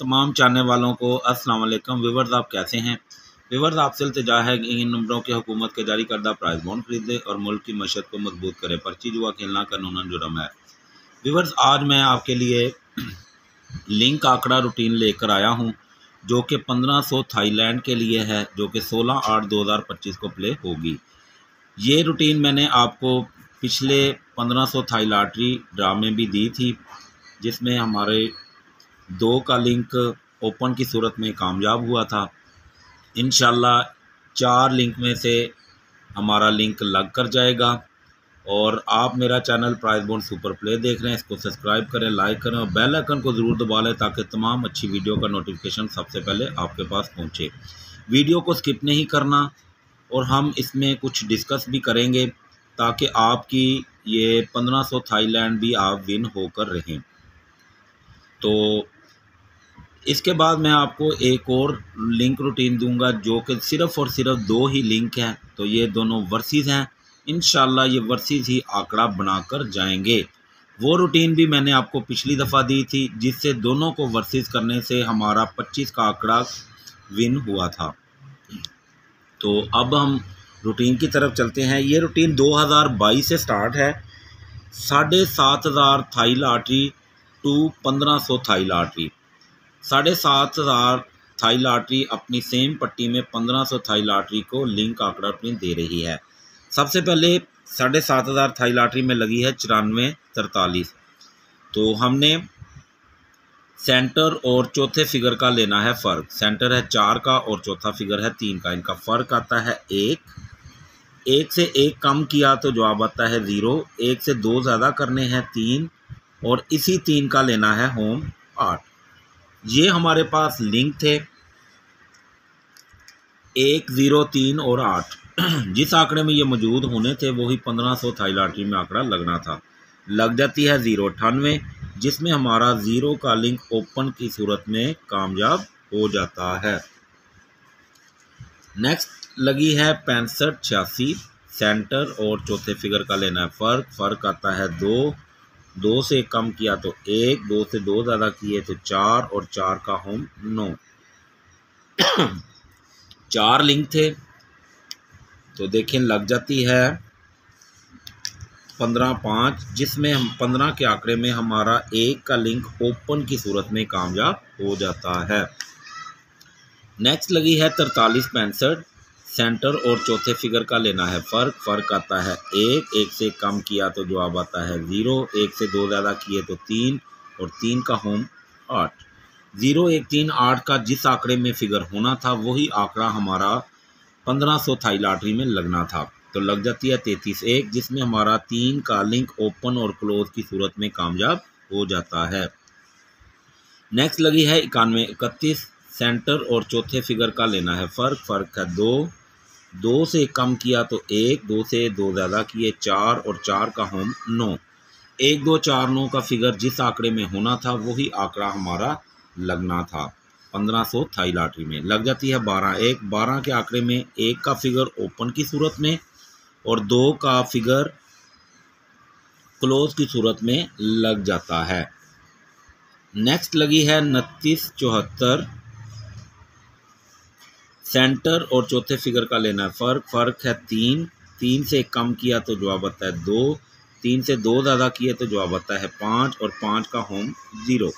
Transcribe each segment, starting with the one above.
तमाम चाहने वालों को अस्सलाम वालेकुम। व्यूअर्स, आप कैसे हैं? व्यूअर्स, आपसे इल्तिजा है कि इन नंबरों के हुकूमत के जारी करदा प्राइस बॉन्ड खरीदें और मुल्क की मशत को मजबूत करें। पर्ची जुआ खेलना कानूनन जुर्म है। व्यूअर्स, आज मैं आपके लिए लिंक आंकड़ा रूटीन लेकर आया हूं जो कि 1500 थाईलैंड के लिए है, जो कि 16/8/2025 को प्ले होगी। ये रूटीन मैंने आपको पिछले 1500 थाई लॉटरी ड्रा में भी दी थी, जिसमें हमारे 2 का लिंक ओपन की सूरत में कामयाब हुआ था। इंशाल्लाह 4 लिंक में से हमारा लिंक लग कर जाएगा। और आप मेरा channel price bond super play देख रहे हैं, इसको सब्सक्राइब करें, लाइक करें और बेल आइकन को ज़रूर दबा लें ताकि तमाम अच्छी वीडियो का नोटिफिकेशन सबसे पहले आपके पास पहुंचे। वीडियो को स्किप नहीं करना और हम इसमें कुछ डिस्कस भी करेंगे ताकि आपकी ये 1500 थाईलैंड भी आप विन होकर रहें। तो इसके बाद मैं आपको एक और लिंक रूटीन दूंगा जो कि सिर्फ़ और सिर्फ 2 ही लिंक हैं। तो ये दोनों वर्सेस हैं। इंशाल्लाह ये वर्सेस ही आंकड़ा बनाकर जाएंगे। वो रूटीन भी मैंने आपको पिछली दफ़ा दी थी, जिससे दोनों को वर्सेस करने से हमारा 25 का आंकड़ा विन हुआ था। तो अब हम रूटीन की तरफ चलते हैं। ये रूटीन 2022 से स्टार्ट है। 7,500 Thai lottery to 1500 Thai lottery. 7,500 Thai lottery अपनी सेम पट्टी में 1500 थाई लॉटरी को लिंक आंकड़ा रूटीन दे रही है। सबसे पहले 7,500 थाई लॉटरी में लगी है 9443। तो हमने सेंटर और चौथे फिगर का लेना है फ़र्क। सेंटर है 4 का और चौथा फिगर है 3 का। इनका फ़र्क आता है 1 से 1 कम किया तो जवाब आता है 0। 1 से 2 ज़्यादा करने हैं 3 और इसी 3 का लेना है होम 8। ये हमारे पास लिंक थे 1, 0, 3 और 8। जिस आंकड़े में ये मौजूद होने थे वही 1500 थाई लॉटरी में आंकड़ा लगना था। लग जाती है 098, जिसमें हमारा 0 का लिंक ओपन की सूरत में कामयाब हो जाता है। नेक्स्ट लगी है 6586। सेंटर और चौथे फिगर का लेना है फ़र्क आता है 2 से कम किया तो 1, 2 से 2 ज़्यादा किए तो 4 और 4 का होम 9। 4 लिंक थे तो देखें लग जाती है 15/5, जिसमेमें हम 15 के आंकड़े में हमारा 1 का लिंक ओपन की सूरत में कामयाब हो जाता है। नेक्स्ट लगी है 4365। सेंटर और चौथे फिगर का लेना है फ़र्क आता है 1 से कम किया तो जवाब आता है 0। 1 से 2 ज़्यादा किए तो 3 और 3 का होम 8। 0, 1, 3, 8 का जिस आंकड़े में फिगर होना था वही आंकड़ा हमारा 1500 थाई लॉटरी में लगना था। तो लग जाती है 33-1, जिसमें हमारा 3 का लिंक ओपन और क्लोज की सूरत में कामयाब हो जाता है। नेक्स्ट लगी है 9131। सेंटर और चौथे फिगर का लेना है फ़र्क है 2 से कम किया तो 1, 2 से 2 ज़्यादा किए 4 और 4 का होम 9। 1, 2, 4, 9 का फिगर जिस आंकड़े में होना था वही आंकड़ा हमारा लगना था 1500 थाई लॉटरी में। लग जाती है 12-1। 12 के आंकड़े में 1 का फिगर ओपन की सूरत में और 2 का फिगर क्लोज की सूरत में लग जाता है। नेक्स्ट लगी है 2974। सेंटर और चौथे फिगर का लेना है फ़र्क है 3 से कम किया तो जवाब आता है 2। 3 से 2 ज़्यादा किए तो जवाब आता है 5 और 5 का होम 0।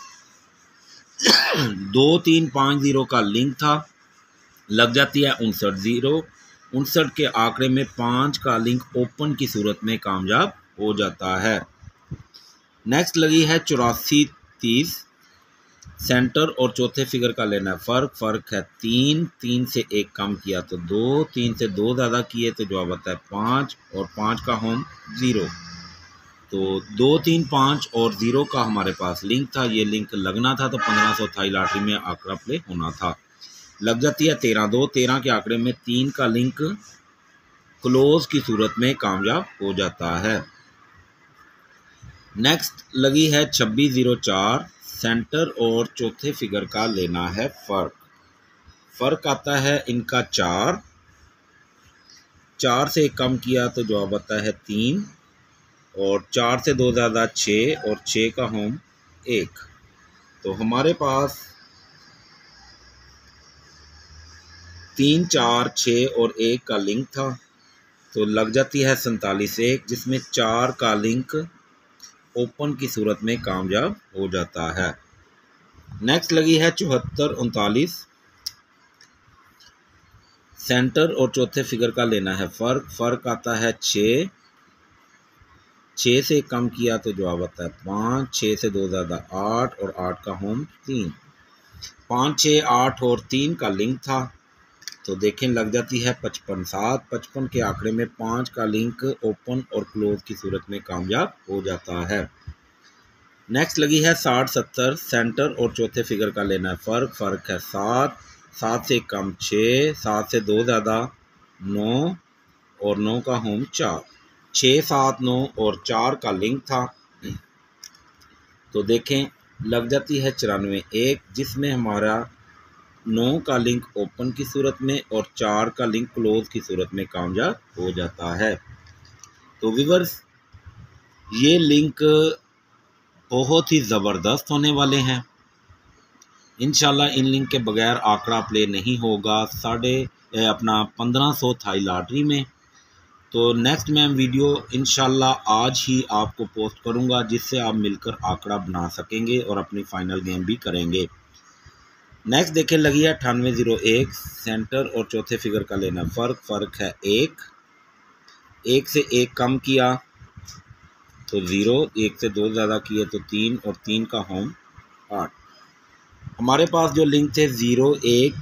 2, 3, 5, 0 का लिंक था। लग जाती है 59-0। 59 के आंकड़े में 5 का लिंक ओपन की सूरत में कामयाब हो जाता है। नेक्स्ट लगी है 8430। सेंटर और चौथे फिगर का लेना है फ़र्क है 3 से 1 कम किया तो 2। 3 से 2 ज़्यादा किए तो जवाब आता है 5 और 5 का होम 0। तो 2, 3, 5 और 0 का हमारे पास लिंक था। ये लिंक लगना था तो 1500 थाई लॉटरी में आंकड़ा प्ले होना था। लग जाती है 13-2। 13 के आंकड़े में 3 का लिंक क्लोज की सूरत में कामयाब हो जाता है। नेक्स्ट लगी है 2604। सेंटर और चौथे फिगर का लेना है फ़र्क आता है इनका 4 से कम किया तो जवाब आता है 3 और 4 से 2 ज़्यादा 6 और 6 का होम 1। तो हमारे पास 3, 4, 6 और 1 का लिंक था, तो लग जाती है 47-1, जिसमें 4 का लिंक ओपन की सूरत में कामयाब हो जाता है। नेक्स्ट लगी है 74-39। सेंटर और चौथे फिगर का लेना है फ़र्क आता है 6 से कम किया तो जवाब आता है 5, 6 से 2 ज़्यादा 8 और 8 का होम 3। 5, 6, 8 और 3 का लिंक था, तो देखें लग जाती है 55-7। 55 के आंकड़े में 5 का लिंक ओपन और क्लोज की सूरत में कामयाब हो जाता है। नेक्स्ट लगी है 60-70। सेंटर और चौथे फिगर का लेना है फ़र्क है 7, 7 से कम 6, 7 से 2 ज़्यादा 9 और 9 का होम 4। 6, 7, 9 और 4 का लिंक था, तो देखें लग जाती है 94-1, जिसमें हमारा 9 का लिंक ओपन की सूरत में और 4 का लिंक क्लोज की सूरत में कामयाब हो जाता है। तो व्यूअर्स, ये लिंक बहुत ही ज़बरदस्त होने वाले हैं। इंशाल्लाह इन लिंक के बगैर आंकड़ा प्ले नहीं होगा 1500 थाई लॉटरी में। तो नेक्स्ट मैं वीडियो इंशाल्लाह आज ही आपको पोस्ट करूंगा, जिससे आप मिलकर आंकड़ा बना सकेंगे और अपनी फाइनल गेम भी करेंगे। नेक्स्ट देखें लगी है 98-01। सेंटर और चौथे फिगर का लेना फ़र्क है 1 से 1 कम किया तो 0, 1 से 2 ज़्यादा किए तो 3 और 3 का होम 8। हमारे पास जो लिंक थे 0, 1,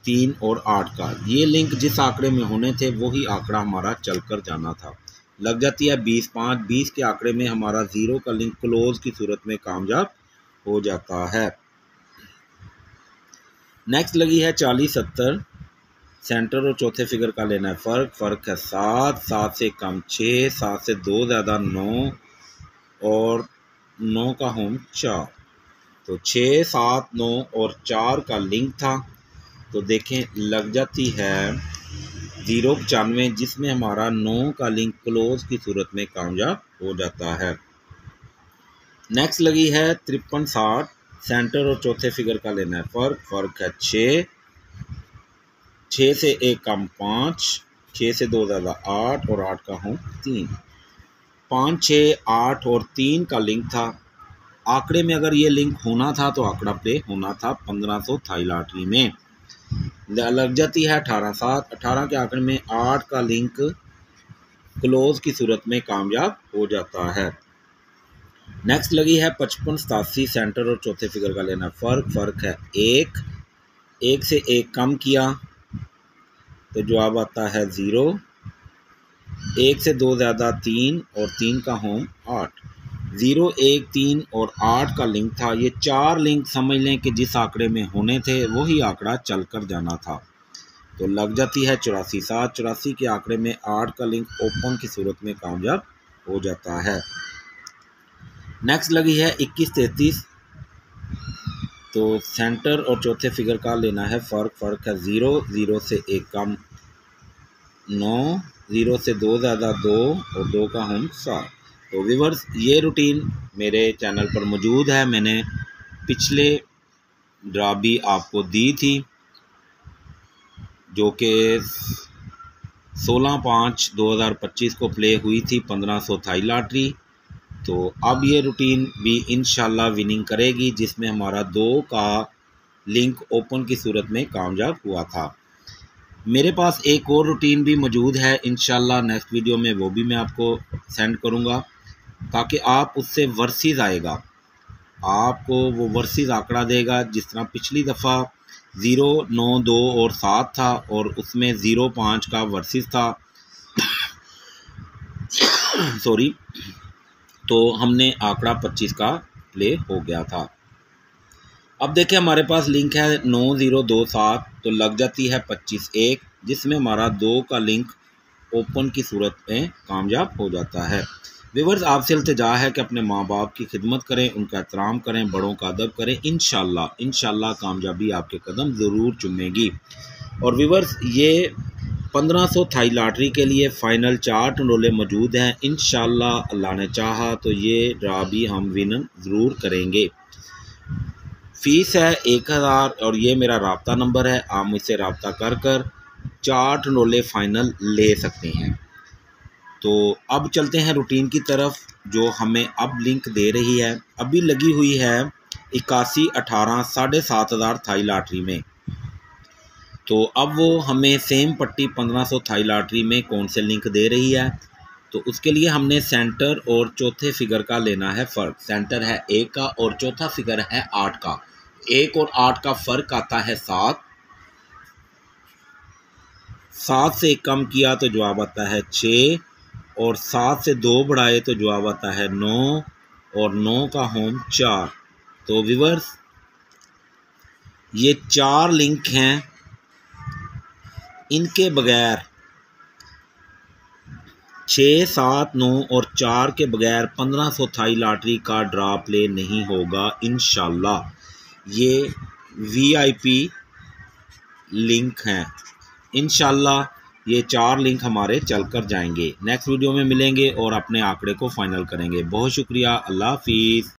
3 और 8 का, ये लिंक जिस आंकड़े में होने थे वही आंकड़ा हमारा चलकर जाना था। लग जाती है 20-5। 20 के आंकड़े में हमारा 0 का लिंक क्लोज की सूरत में कामयाब हो जाता है। नेक्स्ट लगी है 40-70। सेंटर और चौथे फिगर का लेना है फ़र्क है 7, 7 से कम 6, 7 से 2 ज़्यादा 9 और 9 का होम 4। तो 6, 7, 9 और 4 का लिंक था, तो देखें लग जाती है 0-95, जिसमें हमारा 9 का लिंक क्लोज की सूरत में कामयाब हो जाता है। नेक्स्ट लगी है 53-60। सेंटर और चौथे फिगर का लेना है फ़र्क है 6, 6 से 1 कम 5, 6 से 2 ज़्यादा 8 और 8 का होम 3। 5, 6, 8 और 3 का लिंक था। आंकड़े में अगर ये लिंक होना था तो आंकड़ा प्ले होना था 1500 थाई लॉटरी में। लग जाती है 18-7। 18 के आंकड़े में 8 का लिंक क्लोज की सूरत में कामयाब हो जाता है। नेक्स्ट लगी है 55-87। सेंटर और चौथे फिगर का लेना फ़र्क है 1 से 1 कम किया तो जवाब आता है 0, 1 से 2 ज़्यादा 3 और 3 का होम 8। 0, 1, 3 और 8 का लिंक था। ये 4 लिंक समझ लें कि जिस आंकड़े में होने थे वही आंकड़ा चल कर जाना था, तो लग जाती है 84-7। 84 के आंकड़े में 8 का लिंक ओपन की सूरत में कामयाब हो जाता है। नेक्स्ट लगी है 21-33। तो सेंटर और चौथे फिगर का लेना है फ़र्क है 0, 0 से 1 कम 9, 0 से 2 ज़्यादा 2 और 2 का होम 7। तो व्यूअर्स, ये रूटीन मेरे चैनल पर मौजूद है। मैंने पिछले ड्रा भी आपको दी थी, जो कि 16/5/2025 को प्ले हुई थी 1500 थाई लॉटरी। तो अब ये रूटीन भी इंशाल्लाह विनिंग करेगी, जिसमें हमारा 2 का लिंक ओपन की सूरत में कामयाब हुआ था। मेरे पास एक और रूटीन भी मौजूद है, इंशाल्लाह नेक्स्ट वीडियो में वो भी मैं आपको सेंड करूँगा, ताकि आप उससे वर्सेस आएगा, आपको वो वर्सेस आंकड़ा देगा। जिस तरह पिछली दफ़ा 0, 9, 2 और 7 था और उसमें 0, 5 का वर्सेस था सॉरी, तो हमने आंकड़ा 25 का प्ले हो गया था। अब देखें हमारे पास लिंक है 9, 0, 2, 7, तो लग जाती है 25-1, जिसमें हमारा 2 का लिंक ओपन की सूरत में कामयाब हो जाता है। व्यूअर्स, आपसे इल्तिजा है कि अपने माँ बाप की खिदमत करें, उनका एहतराम करें, बड़ों का अदब करें। इंशाल्लाह कामयाबी आपके कदम ज़रूर चूमेगी। और व्यूअर्स, ये 1500 थाई लॉटरी के लिए फ़ाइनल 4 टंडोले मौजूद हैं। इंशाल्लाह अल्लाह ने चाहा तो ये ड्रा भी हम विन ज़रूर करेंगे। फ़ीस है 1000 और ये मेरा राब्ता नंबर है। आप मुझसे राब्ता कर 4 टंडोले फ़ाइनल ले सकते हैं। तो अब चलते हैं रूटीन की तरफ, जो हमें अब लिंक दे रही है। अभी लगी हुई है 81, 18, 7500 थाई लॉटरी में। तो अब वो हमें सेम पट्टी 1500 थाई लॉटरी में कौन से लिंक दे रही है, तो उसके लिए हमने सेंटर और चौथे फिगर का लेना है फ़र्क। सेंटर है 1 का और चौथा फिगर है 8 का। 1 और 8 का फ़र्क आता है 7। 7 से कम किया तो जवाब आता है 6 और 7 से 2 बढ़ाए तो जवाब आता है 9 और 9 का होम 4। तो व्यूअर्स, ये 4 लिंक हैं, इनके बगैर 6, 7, 9 और 4 के बगैर 1500 थाई लॉटरी का ड्रा प्ले नहीं होगा इंशाल्लाह। ये VIP लिंक हैं। इंशाल्लाह ये 4 लिंक हमारे चलकर जाएंगे। नेक्स्ट वीडियो में मिलेंगे और अपने आंकड़े को फाइनल करेंगे। बहुत शुक्रिया। अल्लाह हाफिज़।